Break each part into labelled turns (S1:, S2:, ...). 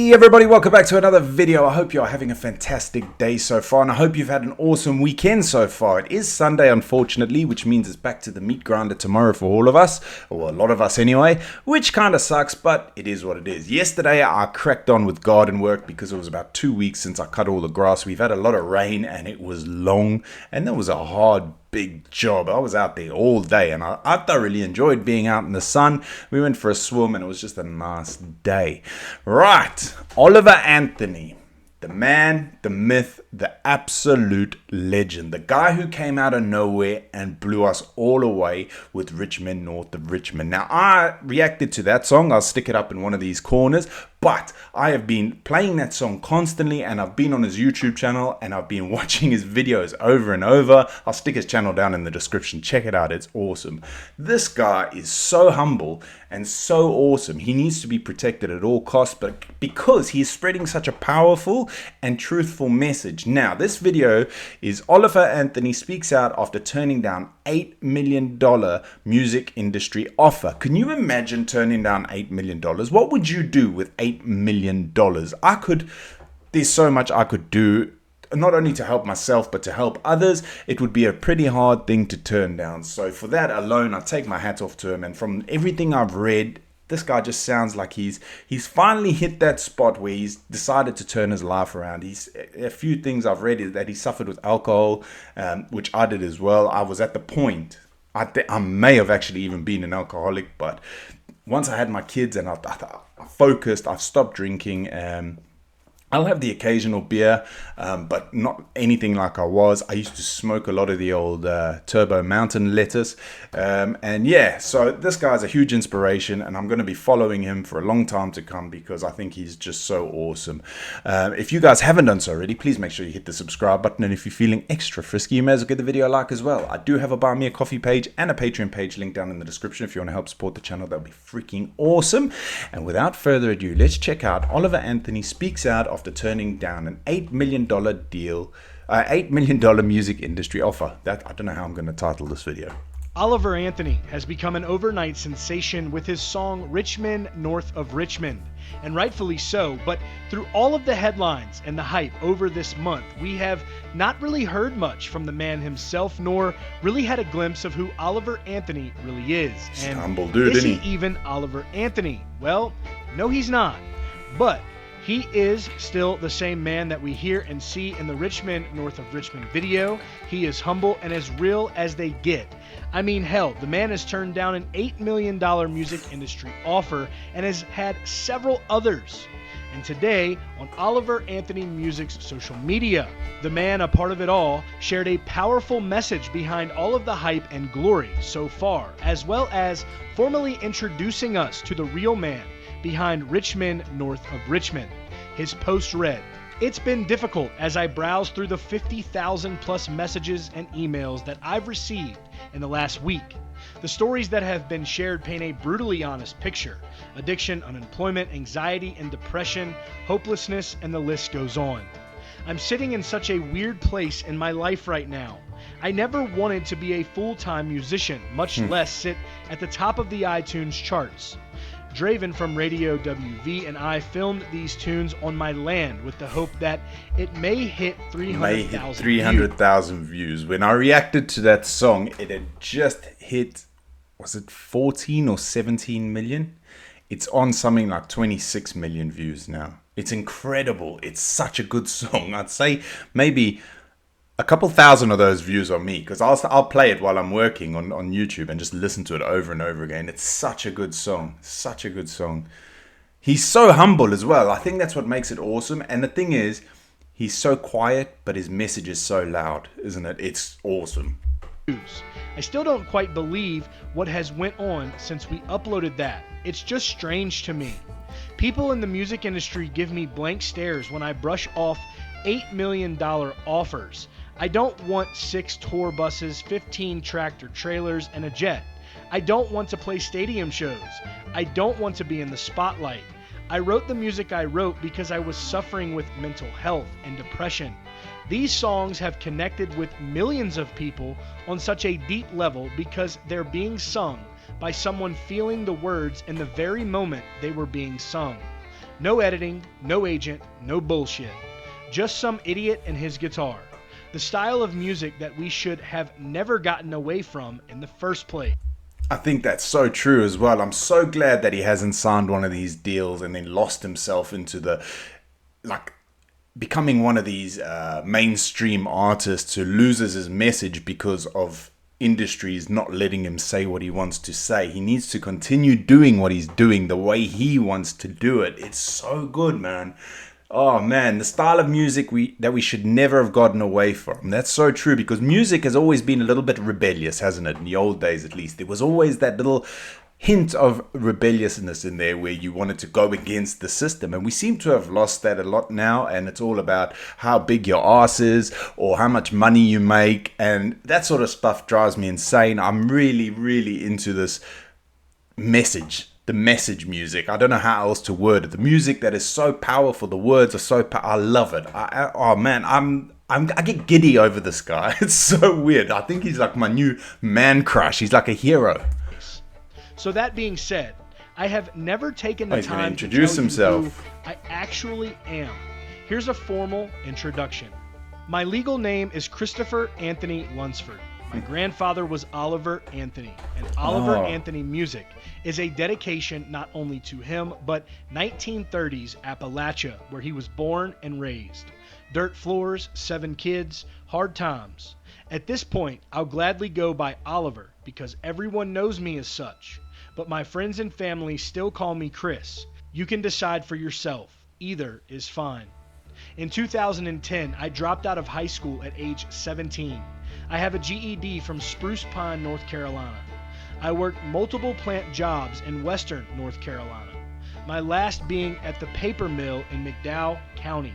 S1: Hey everybody, welcome back to another video. I hope you're having a fantastic day so far, and I hope you've had an awesome weekend so far. It is Sunday, unfortunately, which means it's back to the meat grinder tomorrow for all of us, or a lot of us anyway, which kind of sucks, but it is what it is. Yesterday I cracked on with garden work because it was about 2 weeks since I cut all the grass. We've had a lot of rain and it was long, and there was a hard big job. I was out there all day and I thoroughly enjoyed being out in the sun. We went for a swim and it was just a nice day. Right, Oliver Anthony, the man, the myth, the absolute legend, the guy who came out of nowhere and blew us all away with Richmond, North of Richmond. Now, I reacted to that song. I'll stick it up in one of these corners, but I have been playing that song constantly, and I've been on his YouTube channel and I've been watching his videos over and over. I'll stick his channel down in the description. Check it out. It's awesome. This guy is so humble and so awesome. He needs to be protected at all costs, but because he's spreading such a powerful and truthful message. Now, this video is Oliver Anthony speaks out after turning down $8 million music industry offer. Can you imagine turning down $8 million? What would you do with $8 million? There's so much I could do, not only to help myself, but to help others. It would be a pretty hard thing to turn down. So for that alone, I take my hat off to him. And from everything I've read, this guy just sounds like he's finally hit that spot where he's decided to turn his life around. A few things I've read is that he suffered with alcohol, which I did as well. I was at the point, I may have actually even been an alcoholic, but once I had my kids and I focused, I've stopped drinking. I'll have the occasional beer, but not anything like I was. I used to smoke a lot of the old Turbo Mountain lettuce. And yeah, so this guy's a huge inspiration, and I'm going to be following him for a long time to come because I think he's just so awesome. If you guys haven't done so already, please make sure you hit the subscribe button. And if you're feeling extra frisky, you may as well give the video a like as well. I do have a Buy Me a Coffee page and a Patreon page linked down in the description. If you want to help support the channel, that would be freaking awesome. And without further ado, let's check out Oliver Anthony speaks out after turning down an $8 million deal, $8 million music industry offer. That I don't know how I'm going to title this video.
S2: Oliver Anthony has become an overnight sensation with his song Richmond, North of Richmond, and rightfully so. But through all of the headlines and the hype over this month, we have not really heard much from the man himself, nor really had a glimpse of who Oliver Anthony really is. And
S1: humble dude,
S2: is
S1: isn't
S2: he even Oliver Anthony? Well, no, he's not. But he is still the same man that we hear and see in the Richmond, North of Richmond video. He is humble and as real as they get. I mean, hell, the man has turned down an $8 million music industry offer and has had several others. And today, on Oliver Anthony Music's social media, the man, a part of it all, shared a powerful message behind all of the hype and glory so far, as well as formally introducing us to the real man behind Richmond, North of Richmond. His post read, "It's been difficult as I browse through the 50,000 plus messages and emails that I've received in the last week. The stories that have been shared paint a brutally honest picture. Addiction, unemployment, anxiety and depression, hopelessness, and the list goes on. I'm sitting in such a weird place in my life right now. I never wanted to be a full-time musician, much less sit at the top of the iTunes charts. Draven from Radio WV and I filmed these tunes on my land with the hope that it may hit 300,000
S1: views. When I reacted to that song, it had just hit, was it 14 or 17 million? It's on something like 26 million views now. It's incredible. It's such a good song. I'd say maybe a couple thousand of those views are me, because I'll play it while I'm working on YouTube and just listen to it over and over again. It's such a good song. Such a good song. He's so humble as well. I think that's what makes it awesome. And the thing is, he's so quiet, but his message is so loud, isn't it? It's awesome.
S2: I still don't quite believe what has went on since we uploaded that. It's just strange to me. People in the music industry give me blank stares when I brush off $8 million offers. I don't want 6 tour buses, 15 tractor trailers, and a jet. I don't want to play stadium shows. I don't want to be in the spotlight. I wrote the music I wrote because I was suffering with mental health and depression. These songs have connected with millions of people on such a deep level because they're being sung by someone feeling the words in the very moment they were being sung. No editing, no agent, no bullshit. Just some idiot and his guitar. The style of music that we should have never gotten away from in the first place.
S1: I think that's so true as well. I'm so glad that he hasn't signed one of these deals and then lost himself into the, like, becoming one of these mainstream artists who loses his message because of industries not letting him say what he wants to say. He needs to continue doing what he's doing the way he wants to do it. It's so good, man. Oh man, the style of music that we should never have gotten away from. That's so true, because music has always been a little bit rebellious, hasn't it? In the old days, at least, there was always that little hint of rebelliousness in there where you wanted to go against the system, and we seem to have lost that a lot now. And it's all about how big your ass is or how much money you make, and that sort of stuff drives me insane. I'm really into this message, the message music. I don't know how else to word it. The music that is so powerful, the words are so I love it. Oh man, I get giddy over this guy. It's so weird. I think he's like my new man crush. He's like a hero.
S2: So that being said, I have never taken the time to
S1: introduce
S2: tell
S1: himself.
S2: you who I actually am. Here's a formal introduction. My legal name is Christopher Anthony Lunsford. My grandfather was Oliver Anthony, and Oliver Anthony Music is a dedication not only to him, but 1930s Appalachia, where he was born and raised. Dirt floors, 7 kids, hard times. At this point, I'll gladly go by Oliver because everyone knows me as such, but my friends and family still call me Chris. You can decide for yourself. Either is fine. In 2010, I dropped out of high school at age 17. I have a GED from Spruce Pine, North Carolina. I worked multiple plant jobs in western North Carolina, my last being at the paper mill in McDowell County.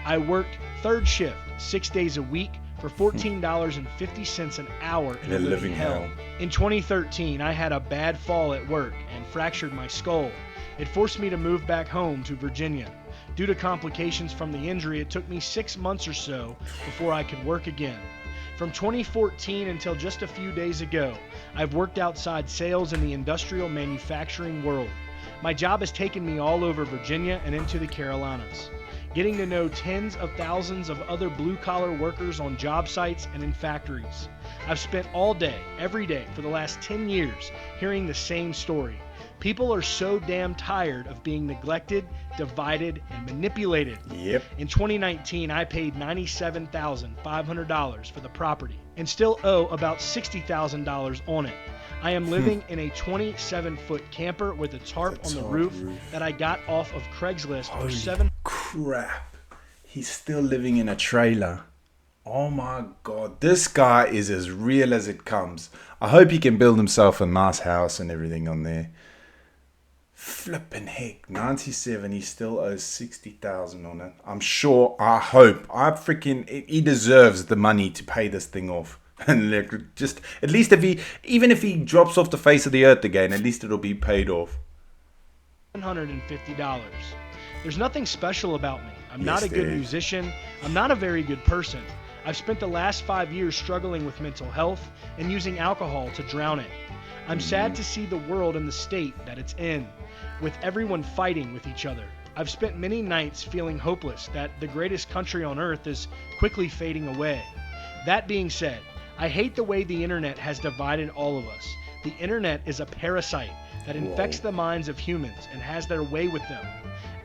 S2: I worked third shift, 6 days a week, for $14.50 an hour in a living hell. In 2013, I had a bad fall at work and fractured my skull. It forced me to move back home to Virginia. Due to complications from the injury, it took me 6 months or so before I could work again. From 2014 until just a few days ago, I've worked outside sales in the industrial manufacturing world. My job has taken me all over Virginia and into the Carolinas, getting to know tens of thousands of other blue-collar workers on job sites and in factories. I've spent all day, every day, for the last 10 years hearing the same story. People are so damn tired of being neglected, divided, and manipulated.
S1: Yep.
S2: In 2019, I paid $97,500 for the property and still owe about $60,000 on it. I am living in a 27-foot camper with a tarp on the roof that I got off of Craigslist for $700.
S1: Crap. He's still living in a trailer. Oh my god. This guy is as real as it comes. I hope he can build himself a nice house and everything on there. Flippin' heck. 97. He still owes 60,000 on it. I'm sure. I hope. He deserves the money to pay this thing off. And like, just at least even if he drops off the face of the earth again, at least it'll be paid off.
S2: $150. There's nothing special about me. I'm not a good musician. I'm not a very good person. I've spent the last 5 years struggling with mental health and using alcohol to drown it. I'm sad to see the world in the state that it's in, with everyone fighting with each other. I've spent many nights feeling hopeless that the greatest country on earth is quickly fading away. That being said, I hate the way the internet has divided all of us. The internet is a parasite that infects the minds of humans and has their way with them.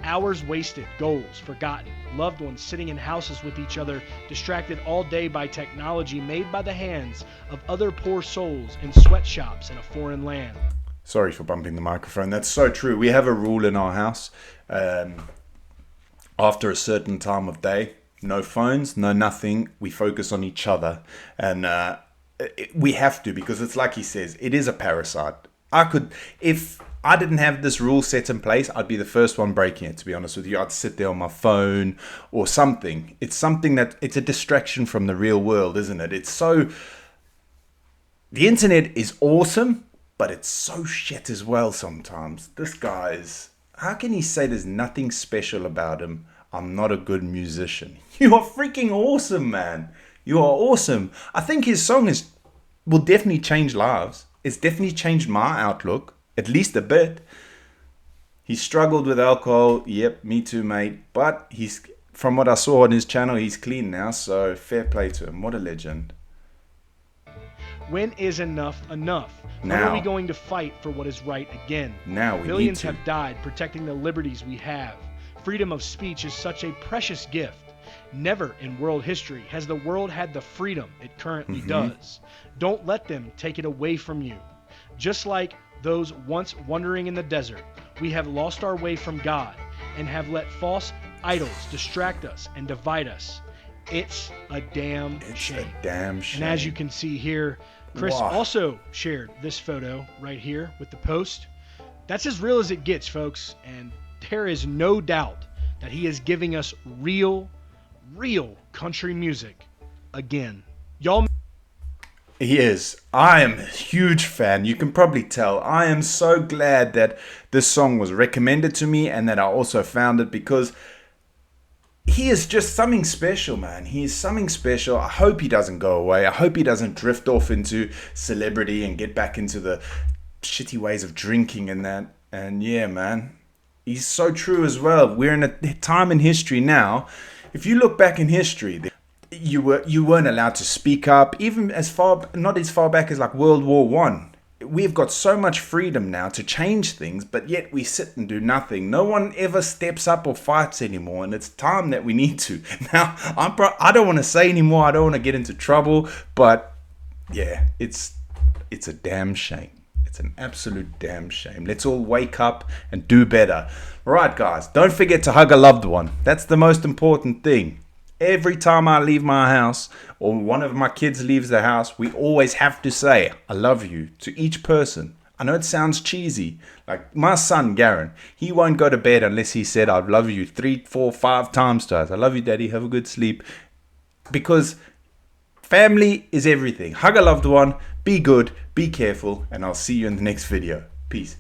S2: Hours wasted, goals forgotten, loved ones sitting in houses with each other, distracted all day by technology made by the hands of other poor souls in sweatshops in a foreign land.
S1: Sorry for bumping the microphone. That's so true. We have a rule in our house. After a certain time of day, no phones, no nothing. We focus on each other. And we have to, because it's like he says, it is a parasite. If I didn't have this rule set in place, I'd be the first one breaking it, to be honest with you. I'd sit there on my phone or something. It's a distraction from the real world, isn't it? The internet is awesome, but it's so shit as well sometimes. This guy's, how can he say there's nothing special about him? I'm not a good musician. You are freaking awesome, man. You are awesome. I think his song will definitely change lives. It's definitely changed my outlook, at least a bit. He struggled with alcohol. Yep, me too, mate. But from what I saw on his channel, he's clean now. So fair play to him. What a legend.
S2: When is enough enough? When
S1: Now.
S2: are we going to fight for what is right again?
S1: Now we
S2: Millions
S1: need to.
S2: have died protecting the liberties we have. Freedom of speech is such a precious gift. Never in world history has the world had the freedom it currently does. Don't let them take it away from you. Just like those once wandering in the desert, we have lost our way from God and have let false idols distract us and divide us. It's a damn shame.
S1: It's a damn shame.
S2: And as you can see here, Chris
S1: Wow.
S2: also shared this photo right here with the post. That's as real as it gets, folks. And there is no doubt that he is giving us real country music again. Y'all.
S1: He is. I am a huge fan. You can probably tell. I am so glad that this song was recommended to me and that I also found it, because he is just something special, man. He is something special. I hope he doesn't go away. I hope he doesn't drift off into celebrity and get back into the shitty ways of drinking and that. And yeah, man, he's so true as well. We're in a time in history now. If you look back in history, you weren't allowed to speak up, even not as far back as like World War One. We've got so much freedom now to change things, but yet we sit and do nothing. No one ever steps up or fights anymore, and it's time that we need to. Now, I don't want to say anymore. I don't want to get into trouble, but yeah, it's a damn shame. It's an absolute damn shame. Let's all wake up and do better. All right, guys, don't forget to hug a loved one. That's the most important thing. Every time I leave my house or one of my kids leaves the house, we always have to say, I love you, to each person. I know it sounds cheesy. Like my son, Garen, he won't go to bed unless he said, I love you 3, 4, 5 times to us. I love you, Daddy. Have a good sleep. Because family is everything. Hug a loved one. Be good. Be careful. And I'll see you in the next video. Peace.